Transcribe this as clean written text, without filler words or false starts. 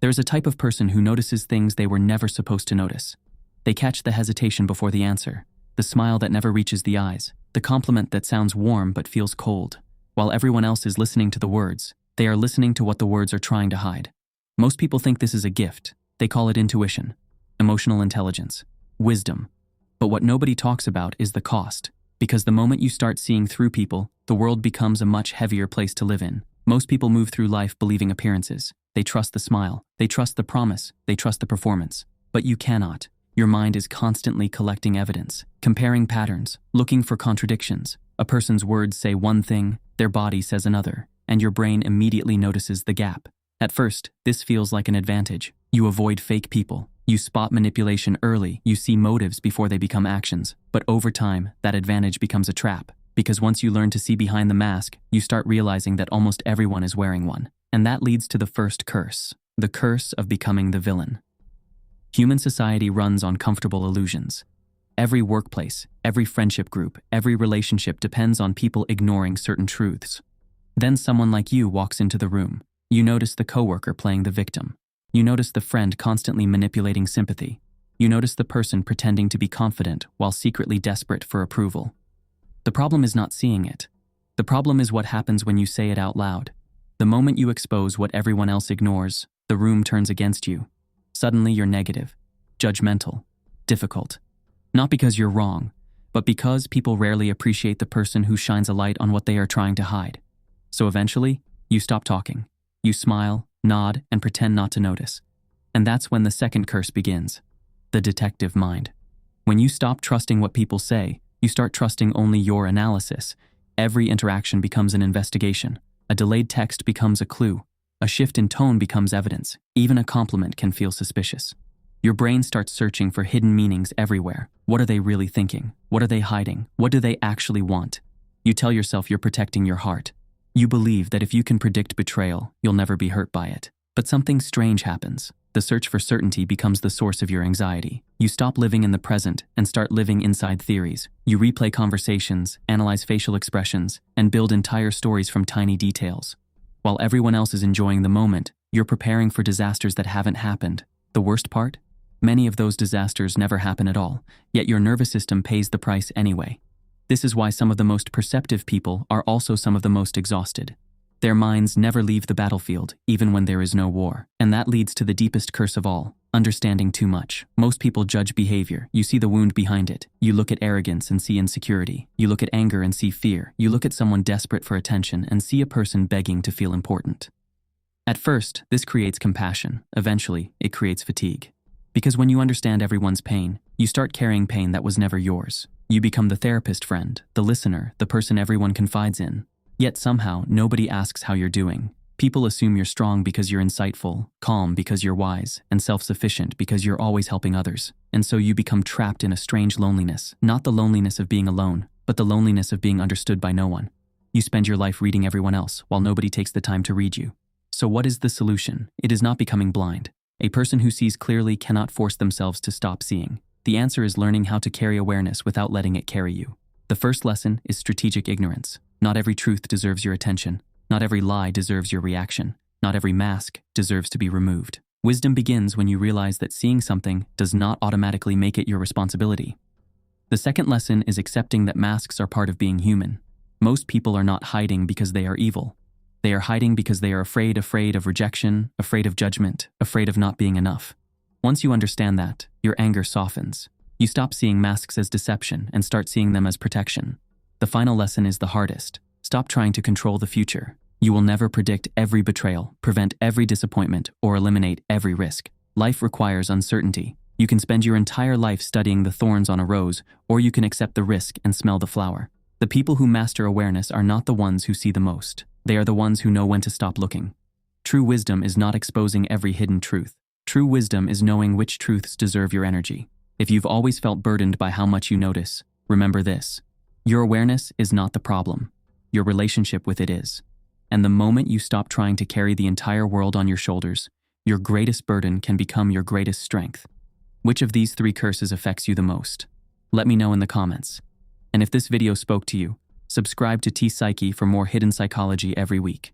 There's a type of person who notices things they were never supposed to notice. They catch the hesitation before the answer, the smile that never reaches the eyes, the compliment that sounds warm but feels cold. While everyone else is listening to the words, they are listening to what the words are trying to hide. Most people think this is a gift. They call it intuition, emotional intelligence, wisdom. But what nobody talks about is the cost. Because the moment you start seeing through people, the world becomes a much heavier place to live in. Most people move through life believing appearances. They trust the smile, they trust the promise, they trust the performance. But you cannot. Your mind is constantly collecting evidence, comparing patterns, looking for contradictions. A person's words say one thing, their body says another, and your brain immediately notices the gap. At first, this feels like an advantage. You avoid fake people. You spot manipulation early. You see motives before they become actions. But over time, that advantage becomes a trap. Because once you learn to see behind the mask, you start realizing that almost everyone is wearing one. And that leads to the first curse, the curse of becoming the villain. Human society runs on comfortable illusions. Every workplace, every friendship group, every relationship depends on people ignoring certain truths. Then someone like you walks into the room. You notice the coworker playing the victim. You notice the friend constantly manipulating sympathy. You notice the person pretending to be confident while secretly desperate for approval. The problem is not seeing it. The problem is what happens when you say it out loud. The moment you expose what everyone else ignores, the room turns against you. Suddenly you're negative, judgmental, difficult. Not because you're wrong, but because people rarely appreciate the person who shines a light on what they are trying to hide. So eventually, you stop talking. You smile, nod, and pretend not to notice. And that's when the second curse begins, the detective mind. When you stop trusting what people say, you start trusting only your analysis. Every interaction becomes an investigation. A delayed text becomes a clue. A shift in tone becomes evidence. Even a compliment can feel suspicious. Your brain starts searching for hidden meanings everywhere. What are they really thinking? What are they hiding? What do they actually want? You tell yourself you're protecting your heart. You believe that if you can predict betrayal, you'll never be hurt by it. But something strange happens. The search for certainty becomes the source of your anxiety. You stop living in the present and start living inside theories. You replay conversations, analyze facial expressions, and build entire stories from tiny details. While everyone else is enjoying the moment, you're preparing for disasters that haven't happened. The worst part? Many of those disasters never happen at all, yet your nervous system pays the price anyway. This is why some of the most perceptive people are also some of the most exhausted. Their minds never leave the battlefield, even when there is no war. And that leads to the deepest curse of all, understanding too much. Most people judge behavior. You see the wound behind it. You look at arrogance and see insecurity. You look at anger and see fear. You look at someone desperate for attention and see a person begging to feel important. At first, this creates compassion. Eventually, it creates fatigue. Because when you understand everyone's pain, you start carrying pain that was never yours. You become the therapist friend, the listener, the person everyone confides in. Yet somehow, nobody asks how you're doing. People assume you're strong because you're insightful, calm because you're wise, and self-sufficient because you're always helping others. And so you become trapped in a strange loneliness, not the loneliness of being alone, but the loneliness of being understood by no one. You spend your life reading everyone else, while nobody takes the time to read you. So what is the solution? It is not becoming blind. A person who sees clearly cannot force themselves to stop seeing. The answer is learning how to carry awareness without letting it carry you. The first lesson is strategic ignorance. Not every truth deserves your attention. Not every lie deserves your reaction. Not every mask deserves to be removed. Wisdom begins when you realize that seeing something does not automatically make it your responsibility. The second lesson is accepting that masks are part of being human. Most people are not hiding because they are evil. They are hiding because they are afraid of rejection, afraid of judgment, afraid of not being enough. Once you understand that, your anger softens. You stop seeing masks as deception and start seeing them as protection. The final lesson is the hardest. Stop trying to control the future. You will never predict every betrayal, prevent every disappointment, or eliminate every risk. Life requires uncertainty. You can spend your entire life studying the thorns on a rose, or you can accept the risk and smell the flower. The people who master awareness are not the ones who see the most. They are the ones who know when to stop looking. True wisdom is not exposing every hidden truth. True wisdom is knowing which truths deserve your energy. If you've always felt burdened by how much you notice, remember this. Your awareness is not the problem. Your relationship with it is. And the moment you stop trying to carry the entire world on your shoulders, your greatest burden can become your greatest strength. Which of these three curses affects you the most? Let me know in the comments. And if this video spoke to you, subscribe to Teeh Psyche for more hidden psychology every week.